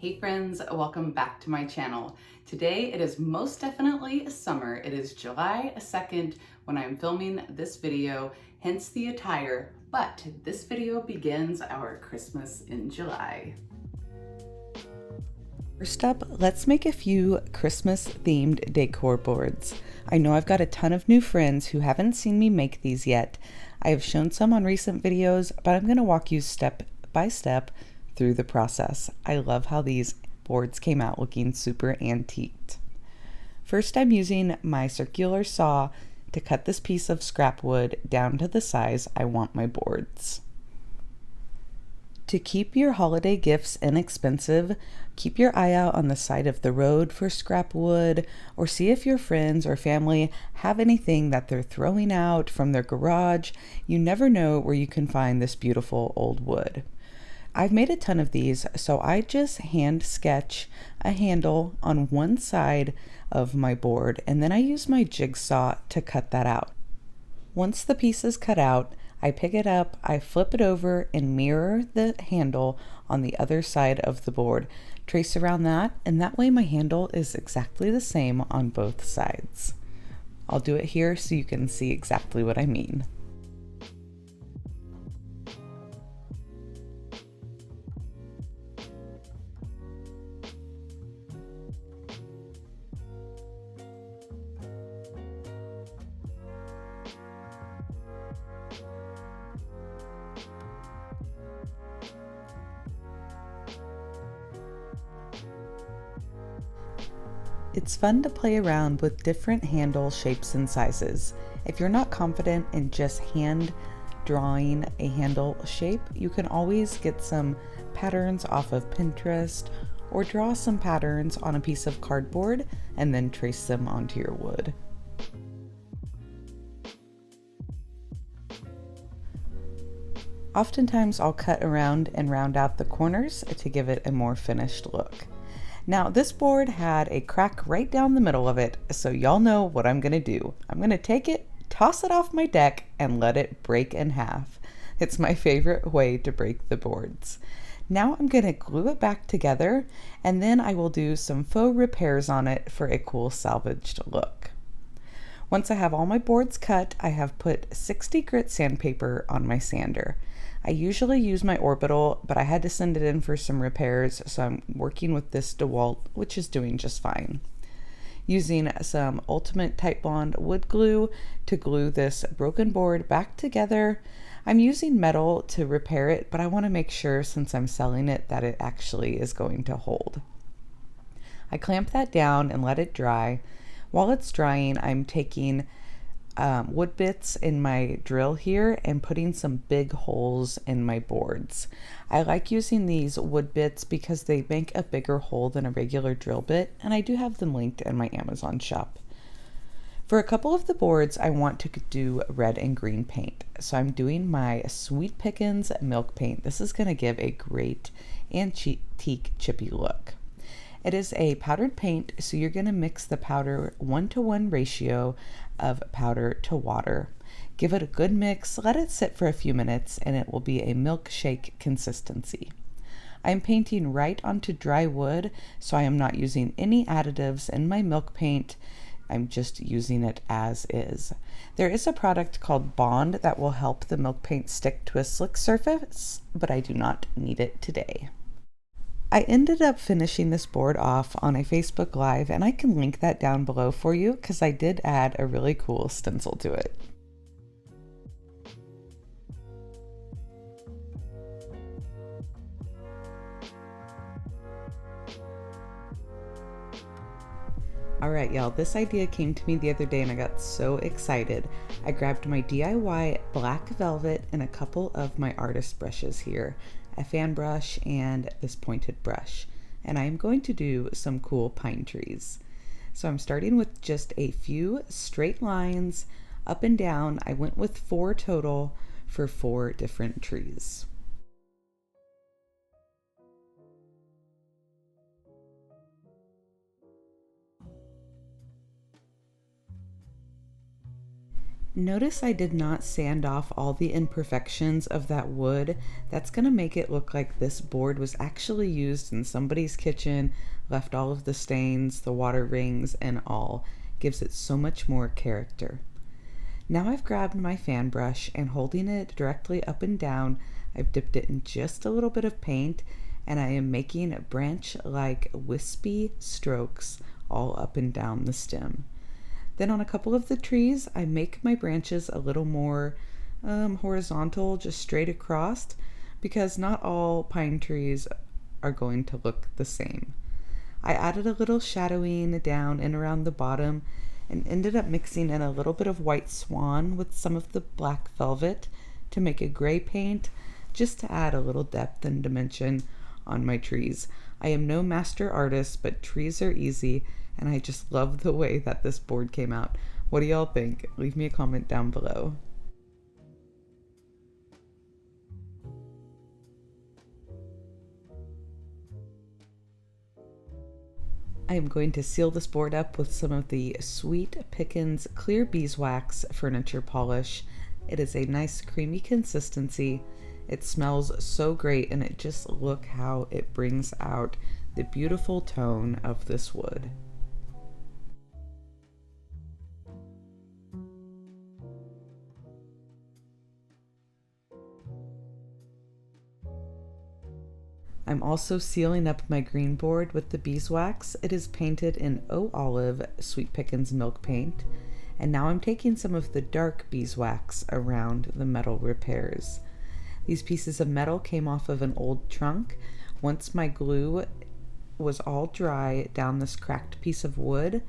Hey friends, welcome back to my channel. Today it is most definitely summer. It is July 2nd when I'm filming this video, hence the attire, but this video begins our Christmas in July. First up, let's make a few Christmas themed decor boards. I know I've got a ton of new friends who haven't seen me make these yet. I have shown some on recent videos, but I'm going to walk you step by step through the process. I love how these boards came out looking super antiqued. First, I'm using my circular saw to cut this piece of scrap wood down to the size I want my boards. To keep your holiday gifts inexpensive, keep your eye out on the side of the road for scrap wood, or see if your friends or family have anything that they're throwing out from their garage. You never know where you can find this beautiful old wood. I've made a ton of these, so I just hand sketch a handle on one side of my board, and then I use my jigsaw to cut that out. Once the piece is cut out, I pick it up, I flip it over and mirror the handle on the other side of the board. Trace around that, and that way my handle is exactly the same on both sides. I'll do it here so you can see exactly what I mean. It's fun to play around with different handle shapes and sizes. If you're not confident in just hand drawing a handle shape, you can always get some patterns off of Pinterest or draw some patterns on a piece of cardboard and then trace them onto your wood. Oftentimes I'll cut around and round out the corners to give it a more finished look. Now this board had a crack right down the middle of it, so y'all know what I'm gonna do. I'm gonna take it, toss it off my deck, and let it break in half. It's my favorite way to break the boards. Now I'm gonna glue it back together, and then I will do some faux repairs on it for a cool salvaged look. Once I have all my boards cut, I have put 60 grit sandpaper on my sander. I usually use my orbital, but I had to send it in for some repairs, so I'm working with this DeWalt, which is doing just fine. Using some Ultimate Type Bond wood glue to glue this broken board back together. I'm using metal to repair it, but I want to make sure since I'm selling it that it actually is going to hold. I clamp that down and let it dry. While it's drying, I'm taking wood bits in my drill here and putting some big holes in my boards. I like using these wood bits because they make a bigger hole than a regular drill bit, and I do have them linked in my Amazon shop. For a couple of the boards, I want to do red and green paint. So I'm doing my Sweet Pickins milk paint. This is going to give a great antique chippy look. It is a powdered paint, so you're going to mix the powder 1-to-1 ratio of powder to water. Give it a good mix, let it sit for a few minutes, and it will be a milkshake consistency. I'm painting right onto dry wood, so I am not using any additives in my milk paint. I'm just using it as is. There is a product called Bond that will help the milk paint stick to a slick surface, but I do not need it today. I ended up finishing this board off on a Facebook Live, and I can link that down below for you because I did add a really cool stencil to it. Alright y'all, this idea came to me the other day and I got so excited. I grabbed my DIY black velvet and a couple of my artist brushes here, a fan brush and this pointed brush, and I'm going to do some cool pine trees. So I'm starting with just a few straight lines up and down. I went with 4 total for 4 different trees. Notice I did not sand off all the imperfections of that wood. That's going to make it look like this board was actually used in somebody's kitchen, left all of the stains, the water rings, and all. Gives it so much more character. Now I've grabbed my fan brush and holding it directly up and down, I've dipped it in just a little bit of paint and I am making branch-like wispy strokes all up and down the stem. Then on a couple of the trees, I make my branches a little more horizontal, just straight across, because not all pine trees are going to look the same. I added a little shadowing down and around the bottom and ended up mixing in a little bit of white swan with some of the black velvet to make a gray paint, just to add a little depth and dimension on my trees. I am no master artist, but trees are easy, and I just love the way that this board came out. What do y'all think? Leave me a comment down below. I am going to seal this board up with some of the Sweet Pickens Clear Beeswax Furniture Polish. It is a nice creamy consistency. It smells so great, and just look how it brings out the beautiful tone of this wood. I'm also sealing up my green board with the beeswax. It is painted in Olive Sweet Pickens Milk Paint. And now I'm taking some of the dark beeswax around the metal repairs. These pieces of metal came off of an old trunk. Once my glue was all dry down this cracked piece of wood,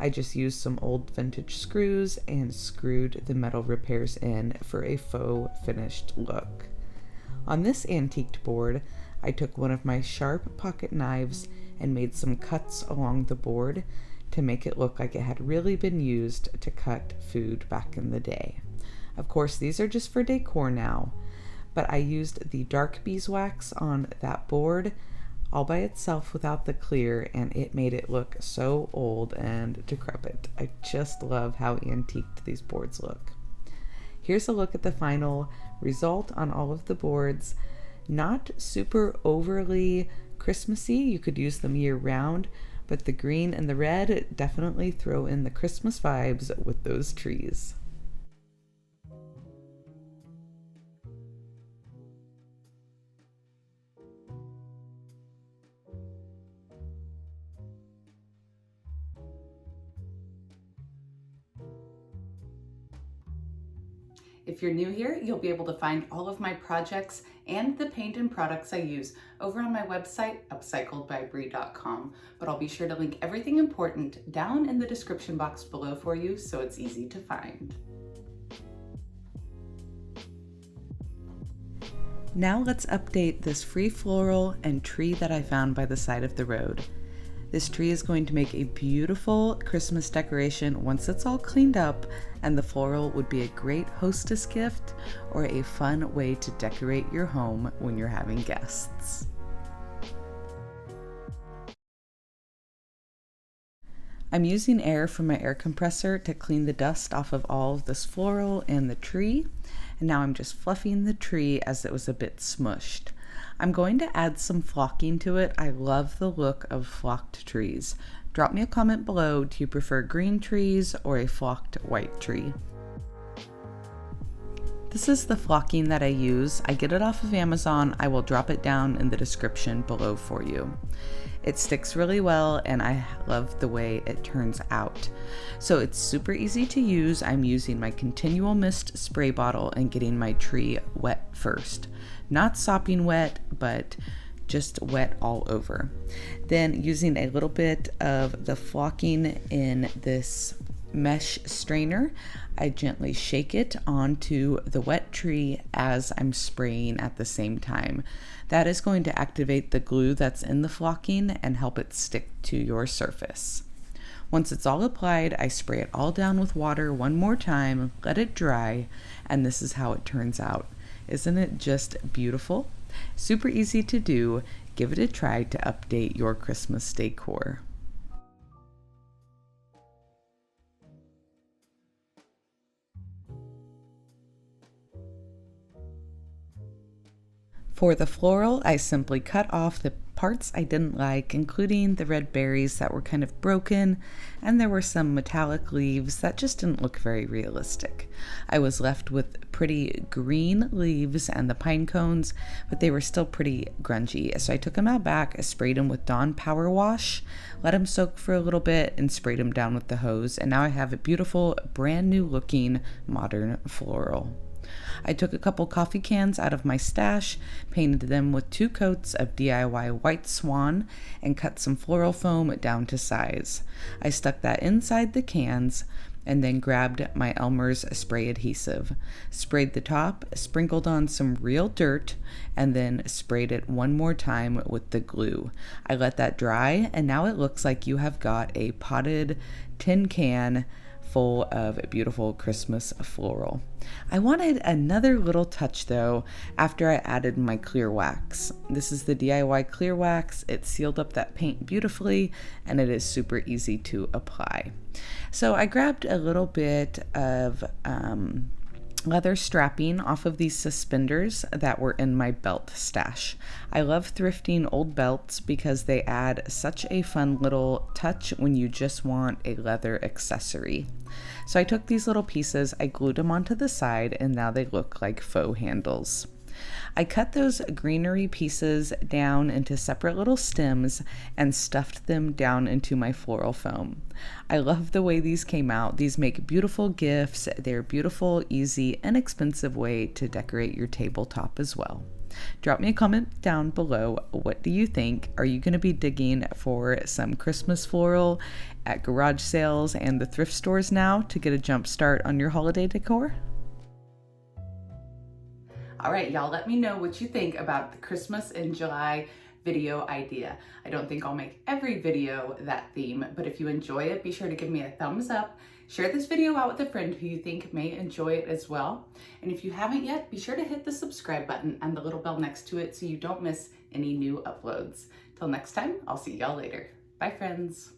I just used some old vintage screws and screwed the metal repairs in for a faux finished look. On this antiqued board, I took one of my sharp pocket knives and made some cuts along the board to make it look like it had really been used to cut food back in the day. Of course, these are just for decor now, but I used the dark beeswax on that board all by itself without the clear, and it made it look so old and decrepit. I just love how antiqued these boards look. Here's a look at the final result on all of the boards. Not super overly Christmassy, you could use them year round, but the green and the red definitely throw in the Christmas vibes with those trees. If you're new here, you'll be able to find all of my projects and the paint and products I use over on my website, upcycledbybri.com. But I'll be sure to link everything important down in the description box below for you so it's easy to find. Now let's update this free floral and tree that I found by the side of the road. This tree is going to make a beautiful Christmas decoration once it's all cleaned up, and the floral would be a great hostess gift or a fun way to decorate your home when you're having guests. I'm using air from my air compressor to clean the dust off of all of this floral and the tree, and now I'm just fluffing the tree as it was a bit smushed. I'm going to add some flocking to it. I love the look of flocked trees. Drop me a comment below, do you prefer green trees or a flocked white tree? This is the flocking that I use. I get it off of Amazon. I will drop it down in the description below for you. It sticks really well and I love the way it turns out. So it's super easy to use. I'm using my continual mist spray bottle and getting my tree wet first. Not sopping wet, but just wet all over. Then using a little bit of the flocking in this mesh strainer, I gently shake it onto the wet tree as I'm spraying at the same time. That is going to activate the glue that's in the flocking and help it stick to your surface. Once it's all applied, I spray it all down with water one more time, let it dry, and this is how it turns out. Isn't it just beautiful? Super easy to do. Give it a try to update your Christmas decor. For the floral, I simply cut off the parts I didn't like, including the red berries that were kind of broken, and there were some metallic leaves that just didn't look very realistic. I was left with pretty green leaves and the pine cones, but they were still pretty grungy. So I took them out back, sprayed them with Dawn Power Wash, let them soak for a little bit, and sprayed them down with the hose. And now I have a beautiful, brand new looking modern floral. I took a couple coffee cans out of my stash, painted them with 2 coats of DIY White Swan, and cut some floral foam down to size. I stuck that inside the cans and then grabbed my Elmer's spray adhesive, sprayed the top, sprinkled on some real dirt, and then sprayed it one more time with the glue. I let that dry, and now it looks like you have got a potted tin can full of beautiful Christmas floral. I wanted another little touch though after I added my clear wax. This is the DIY clear wax. It sealed up that paint beautifully, and it is super easy to apply. So I grabbed a little bit of leather strapping off of these suspenders that were in my belt stash. I love thrifting old belts because they add such a fun little touch when you just want a leather accessory. So I took these little pieces, I glued them onto the side, and now they look like faux handles. I cut those greenery pieces down into separate little stems and stuffed them down into my floral foam. I love the way these came out. These make beautiful gifts. They're beautiful, easy, inexpensive way to decorate your tabletop as well. Drop me a comment down below. What do you think? Are you going to be digging for some Christmas floral at garage sales and the thrift stores now to get a jump start on your holiday decor? All right, y'all, let me know what you think about the Christmas in July video idea. I don't think I'll make every video that theme, but if you enjoy it, be sure to give me a thumbs up. Share this video out with a friend who you think may enjoy it as well. And if you haven't yet, be sure to hit the subscribe button and the little bell next to it so you don't miss any new uploads. Till next time, I'll see y'all later. Bye, friends.